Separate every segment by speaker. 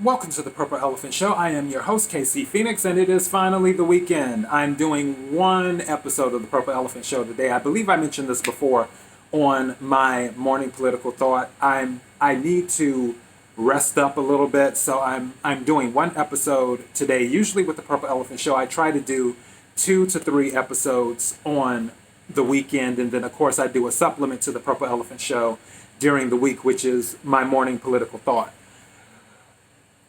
Speaker 1: Welcome to the Purple Elephant Show. I am your host, KC Phoenix, and it is finally the weekend. I'm doing one episode of the Purple Elephant Show today. I believe I mentioned this before on my morning political thought. I need to rest up a little bit, so I'm doing one episode today. Usually with the Purple Elephant Show, I try to do 2 to 3 episodes on the weekend, and then of course I do a supplement to the Purple Elephant Show during the week, which is my morning political thought.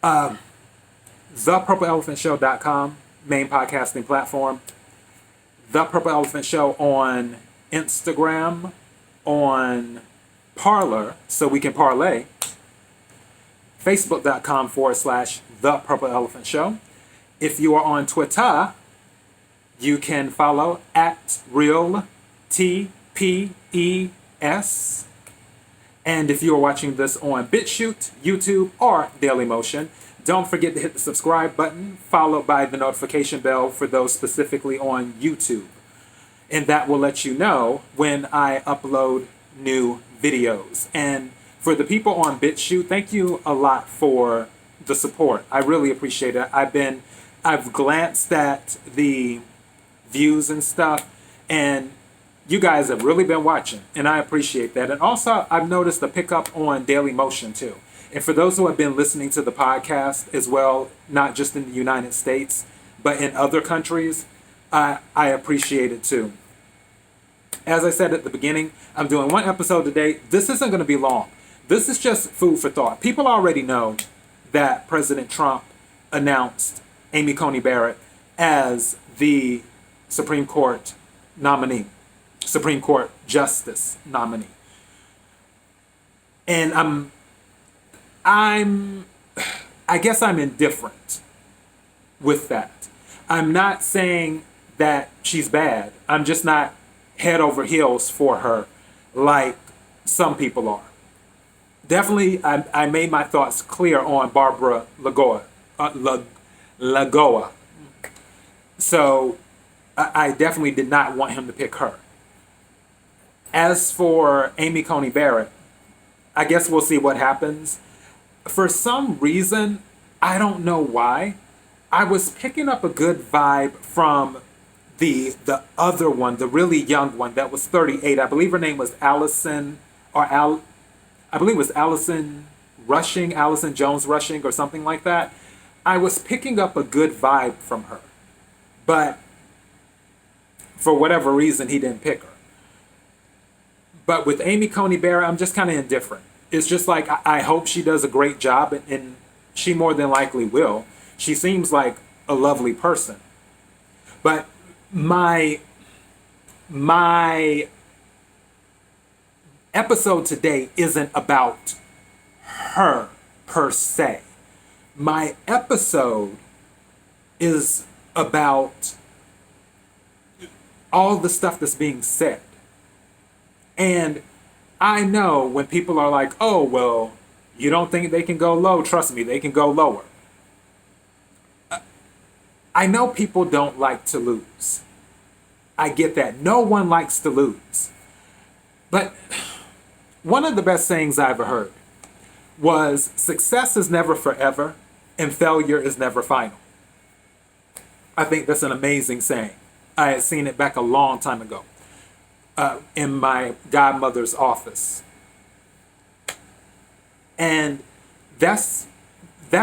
Speaker 1: ThePurpleElephantShow.com, main podcasting platform. The Purple Elephant Show on Instagram, on Parler, so we can parlay. Facebook.com/The Purple Elephant Show. If you are on Twitter, you can follow at Real TPES. And if you are watching this on BitChute, YouTube, or Dailymotion, don't forget to hit the subscribe button, followed by the notification bell for those specifically on YouTube. And that will let you know when I upload new videos. And for the people on BitChute, thank you a lot for the support. I really appreciate it. I've glanced at the views and stuff, and you guys have really been watching, and I appreciate that. And also, I've noticed a pickup on Dailymotion too. And for those who have been listening to the podcast as well, not just in the United States, but in other countries, I appreciate it too. As I said at the beginning, I'm doing one episode today. This isn't going to be long. This is just food for thought. People already know that President Trump announced Amy Coney Barrett as the Supreme Court nominee. Supreme Court Justice nominee. And I guess I'm indifferent with that. I'm not saying that she's bad. I'm just not head over heels for her like some people are. Definitely, I made my thoughts clear on Barbara Lagoa. So I definitely did not want him to pick her. As for Amy Coney Barrett, I guess we'll see what happens. For some reason, I don't know why, I was picking up a good vibe from the other one, the really young one that was 38. I believe her name was Allison, I believe it was Allison Jones Rushing or something like that. I was picking up a good vibe from her. But for whatever reason, he didn't pick her. But with Amy Coney Barrett, I'm just kind of indifferent. It's just like, I hope she does a great job, and she more than likely will. She seems like a lovely person. But my episode today isn't about her per se. My episode is about all the stuff that's being said. And I know when people are like, oh, well, you don't think they can go low? Trust me, they can go lower. I know people don't like to lose. I get that. No one likes to lose. But one of the best sayings I ever heard was, success is never forever and failure is never final. I think that's an amazing saying. I had seen it back a long time ago. In my godmother's office. And that's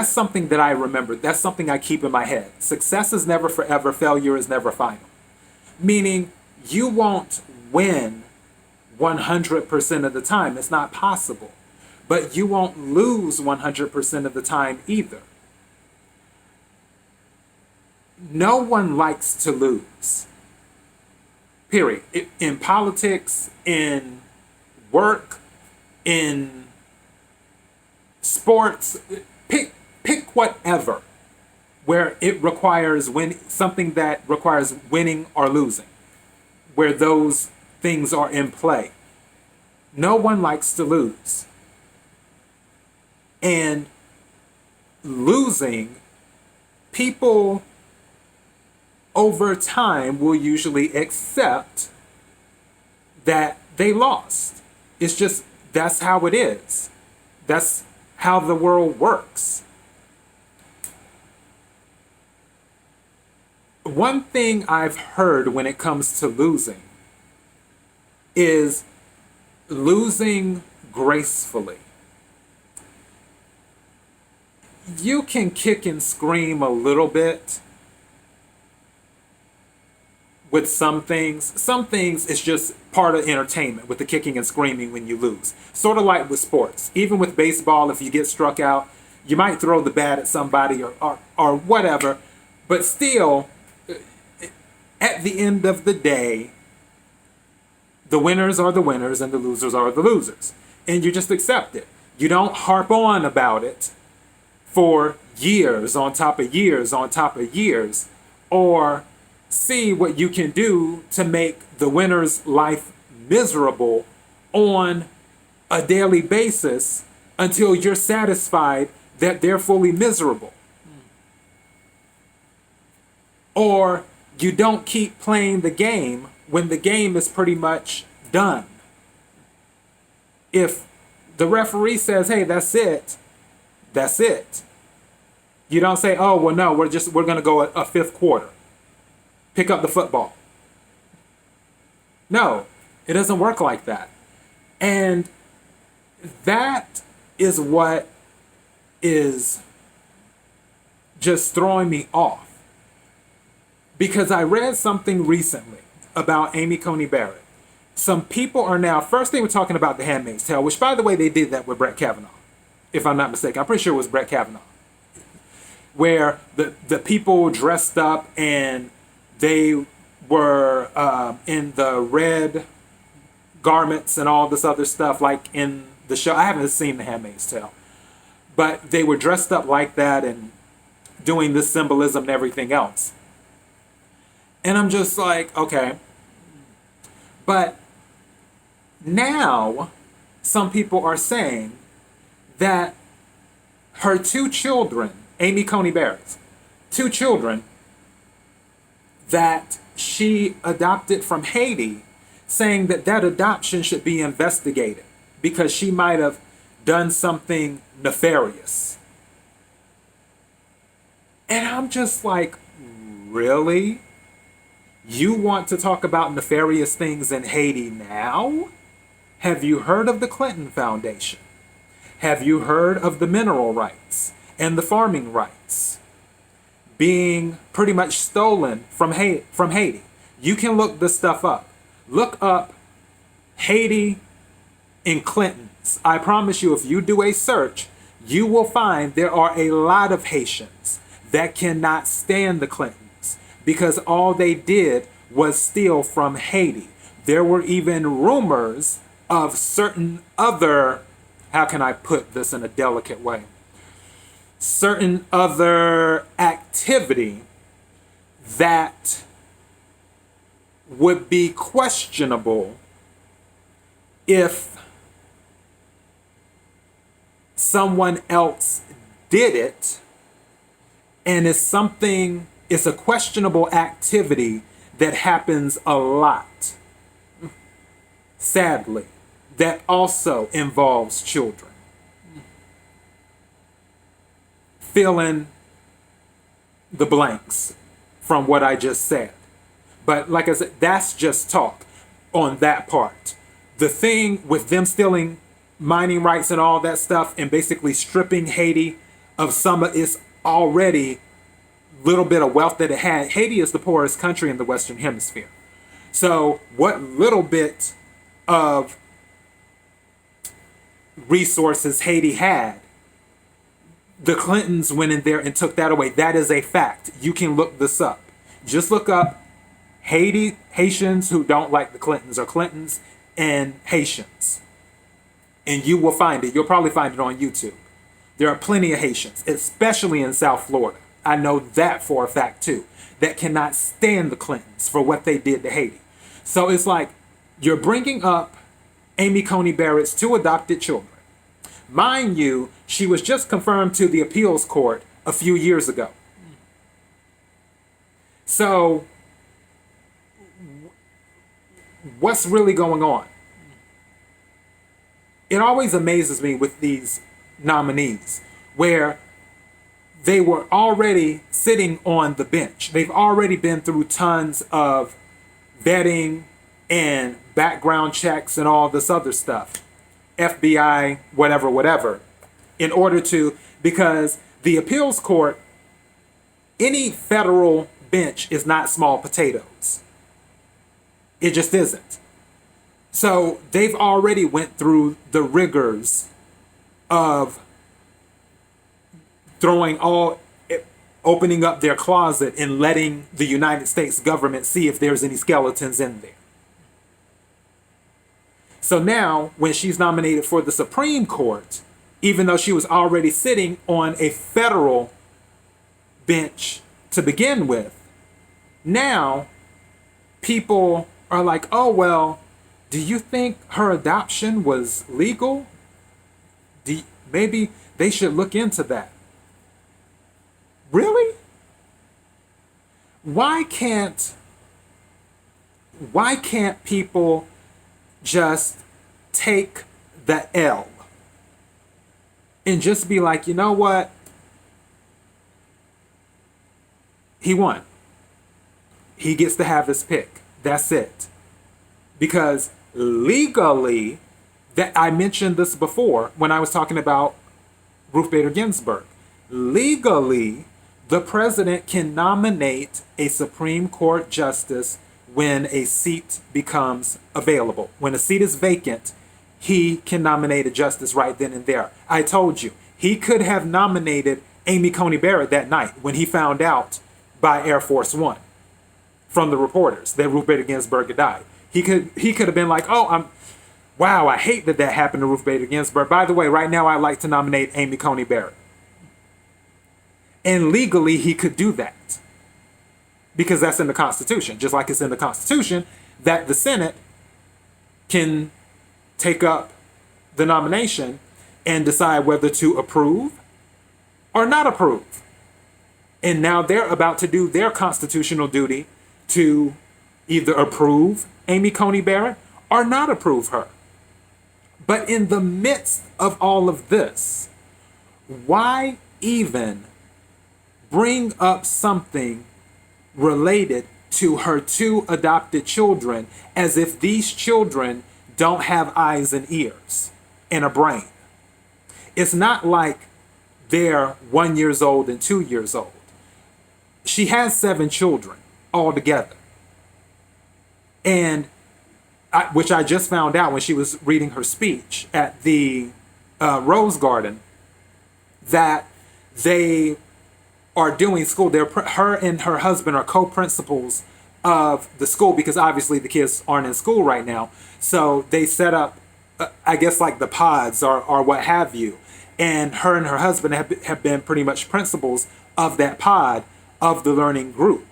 Speaker 1: something that I remember. That's something I keep in my head. Success is never forever, failure is never final. Meaning, you won't win 100% of the time. It's not possible. But you won't lose 100% of the time either. No one likes to lose. Period. In politics, in work, in sports, pick whatever where it requires something that requires winning or losing, where those things are in play. No one likes to lose. And losing, people over time will usually accept that they lost. It's just, that's how it is. That's how the world works. one thing I've heard when it comes to losing is losing gracefully. You can kick and scream a little bit with some things. Some things it's just part of entertainment with the kicking and screaming when you lose. Sort of like with sports. Even with baseball, if you get struck out, you might throw the bat at somebody or whatever. But still, at the end of the day, the winners are the winners and the losers are the losers. And you just accept it. You don't harp on about it for years on top of years on top of years, or see what you can do to make the winner's life miserable on a daily basis until you're satisfied that they're fully miserable. Or you don't keep playing the game when the game is pretty much done. If the referee says, hey, that's it, that's it. You don't say, oh, well, no, we're going to go a fifth quarter. Pick up the football. No, it doesn't work like that. And that is what is just throwing me off. Because I read something recently about Amy Coney Barrett. Some people are now, first they were talking about The Handmaid's Tale, which by the way, they did that with Brett Kavanaugh, if I'm not mistaken. I'm pretty sure it was Brett Kavanaugh. Where the people dressed up and they were in the red garments and all this other stuff, like in the show. I haven't seen The Handmaid's Tale. But they were dressed up like that and doing this symbolism and everything else. And I'm just like, okay. But now some people are saying that her two children, Amy Coney Barrett's two children that she adopted from Haiti, saying that that adoption should be investigated because she might have done something nefarious. And I'm just like, really? You want to talk about nefarious things in Haiti now? Have you heard of the Clinton Foundation? Have you heard of the mineral rights and the farming rights being pretty much stolen from Haiti? You can look this stuff up. Look up Haiti and Clintons. I promise you, if you do a search, you will find there are a lot of Haitians that cannot stand the Clintons because all they did was steal from Haiti. There were even rumors of certain other, how can I put this in a delicate way? Certain other activity that would be questionable if someone else did it, and it's a questionable activity that happens a lot, sadly, that also involves children. Fill in the blanks from what I just said. But like I said, that's just talk on that part. The thing with them stealing mining rights and all that stuff and basically stripping Haiti of some of its already little bit of wealth that it had. Haiti is the poorest country in the Western Hemisphere. So what little bit of resources Haiti had, the Clintons went in there and took that away. That is a fact. You can look this up. Just look up Haitians who don't like the Clintons, or Clintons and Haitians. And you will find it. You'll probably find it on YouTube. There are plenty of Haitians, especially in South Florida. I know that for a fact too, that cannot stand the Clintons for what they did to Haiti. So it's like, you're bringing up Amy Coney Barrett's two adopted children. Mind you, she was just confirmed to the appeals court a few years ago. So what's really going on? It always amazes me with these nominees where they were already sitting on the bench. They've already been through tons of vetting and background checks and all this other stuff. FBI, whatever, whatever. In order to, because the appeals court, any federal bench is not small potatoes. It just isn't. So they've already went through the rigors of opening up their closet and letting the United States government see if there's any skeletons in there. So now, when she's nominated for the Supreme Court, even though she was already sitting on a federal bench to begin with, now people are like, oh, well, do you think her adoption was legal? Maybe they should look into that. Really? Why can't people just take the L and just be like, you know what? He won. He gets to have his pick. That's it. Because legally, that I mentioned this before when I was talking about Ruth Bader Ginsburg. Legally, the president can nominate a Supreme Court justice when a seat becomes available. When a seat is vacant, he can nominate a justice right then and there. I told you, he could have nominated Amy Coney Barrett that night when he found out by Air Force One from the reporters that Ruth Bader Ginsburg had died. He could have been like, oh, wow, I hate that happened to Ruth Bader Ginsburg. By the way, right now I'd like to nominate Amy Coney Barrett. And legally, he could do that because that's in the Constitution. Just like it's in the Constitution that the Senate can take up the nomination and decide whether to approve or not approve. And now they're about to do their constitutional duty to either approve Amy Coney Barrett or not approve her. But in the midst of all of this, why even bring up something related to her two adopted children as if these children don't have eyes and ears and a brain? It's not like they're 1 year old and 2 years old. She has 7 children altogether. And which I just found out when she was reading her speech at the Rose Garden, that they are doing school. Her and her husband are co-principals of the school because obviously the kids aren't in school right now. So they set up, I guess, like the pods or what have you. And her husband have been pretty much principals of that pod of the learning group.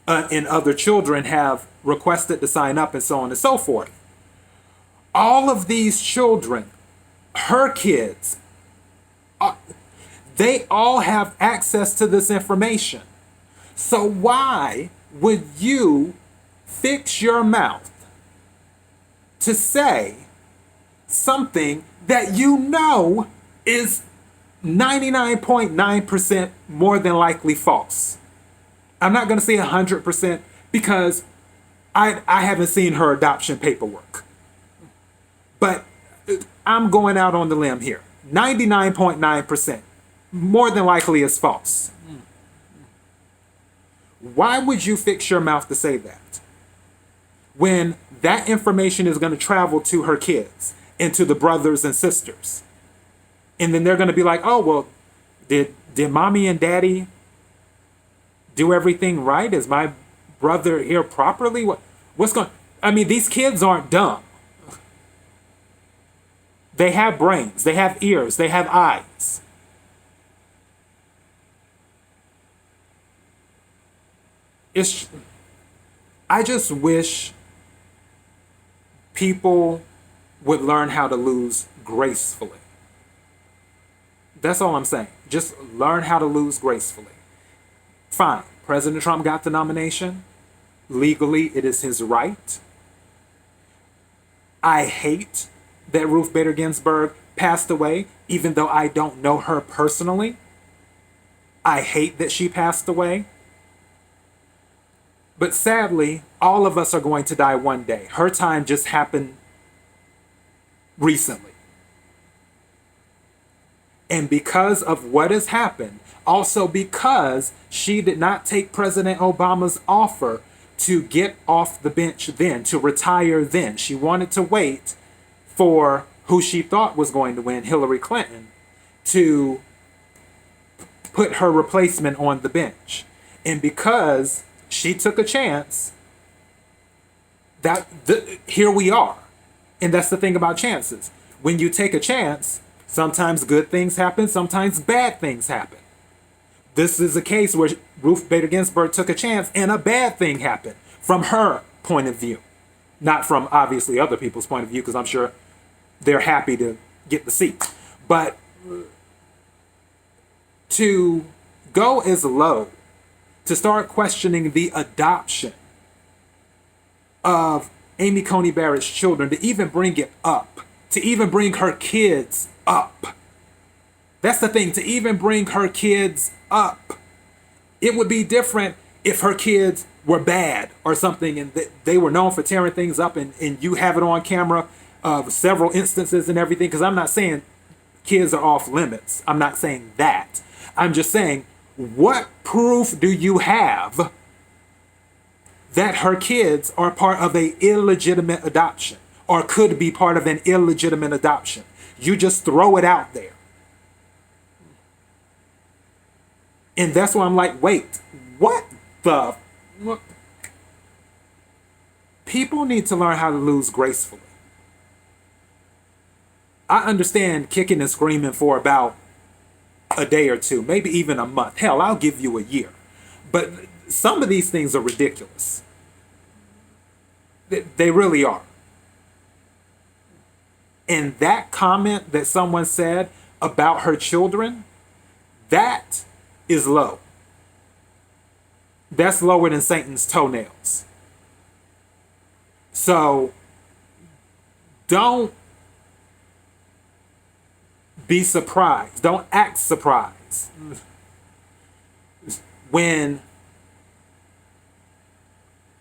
Speaker 1: And other children have requested to sign up and so on and so forth. All of these children, her kids, they all have access to this information. So why would you fix your mouth to say something that you know is 99.9% more than likely false? I'm not going to say 100% because I haven't seen her adoption paperwork. But I'm going out on the limb here. 99.9% more than likely is false. Why would you fix your mouth to say that? When that information is going to travel to her kids and to the brothers and sisters. And then they're going to be like, oh, well, did mommy and daddy do everything right? Is my brother here properly? What's going? I mean, these kids aren't dumb. They have brains. They have ears. They have eyes. I just wish people would learn how to lose gracefully. That's all I'm saying. Just learn how to lose gracefully. Fine. President Trump got the nomination. Legally, it is his right. I hate that Ruth Bader Ginsburg passed away, even though I don't know her personally. I hate that she passed away. But sadly, all of us are going to die one day. Her time just happened recently. And because of what has happened, also because she did not take President Obama's offer to get off the bench then, to retire then. She wanted to wait for who she thought was going to win, Hillary Clinton, to put her replacement on the bench. And because she took a chance, here we are. And that's the thing about chances. When you take a chance, sometimes good things happen, sometimes bad things happen. This is a case where Ruth Bader Ginsburg took a chance and a bad thing happened from her point of view. Not from obviously other people's point of view, because I'm sure they're happy to get the seat. But to go as low, to start questioning the adoption of Amy Coney Barrett's children, to even bring it up, to even bring her kids up. That's the thing, to even bring her kids up. It would be different if her kids were bad or something and they were known for tearing things up and you have it on camera of several instances and everything, because I'm not saying kids are off limits. I'm not saying that. I'm just saying, what proof do you have that her kids are part of an illegitimate adoption or could be part of an illegitimate adoption? You just throw it out there. And that's why I'm like, wait, what the? What? People need to learn how to lose gracefully. I understand kicking and screaming for about a day or two, maybe even a month. Hell, I'll give you a year. But some of these things are ridiculous. They really are. And that comment that someone said about her children, that is low. That's lower than Satan's toenails. So don't be surprised. Don't act surprised when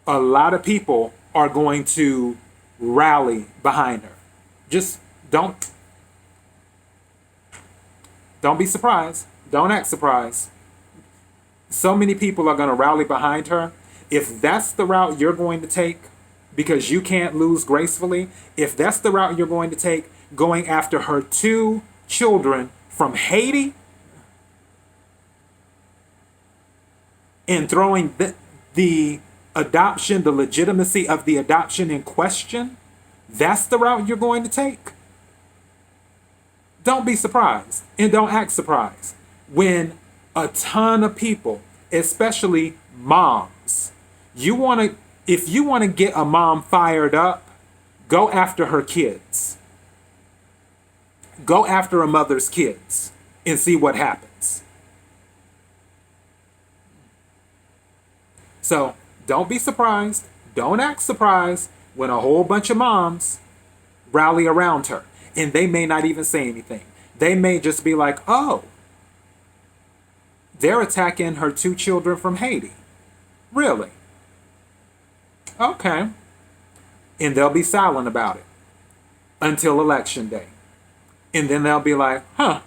Speaker 1: a lot of people are going to rally behind her. Just don't be surprised. Don't act surprised. So many people are going to rally behind her. If that's the route you're going to take, because you can't lose gracefully, if that's the route you're going to take, going after her 2 children from Haiti and throwing the adoption, the legitimacy of the adoption in question, that's the route you're going to take. Don't be surprised and don't act surprised when a ton of people, especially moms, if you want to get a mom fired up, go after her kids. Go after a mother's kids and see what happens. So don't be surprised. Don't act surprised when a whole bunch of moms rally around her. And they may not even say anything. They may just be like, oh, they're attacking her 2 children from Haiti. Really? Okay. And they'll be silent about it until election day. And then they'll be like, huh,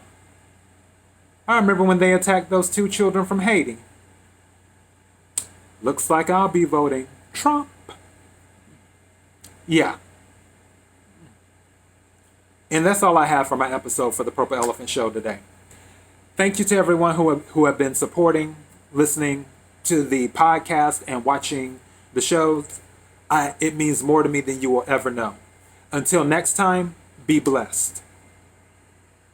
Speaker 1: I remember when they attacked those 2 children from Haiti. Looks like I'll be voting Trump. Yeah. And that's all I have for my episode for the Purple Elephant Show today. Thank you to everyone who have been supporting, listening to the podcast, and watching the shows. It means more to me than you will ever know. Until next time, be blessed.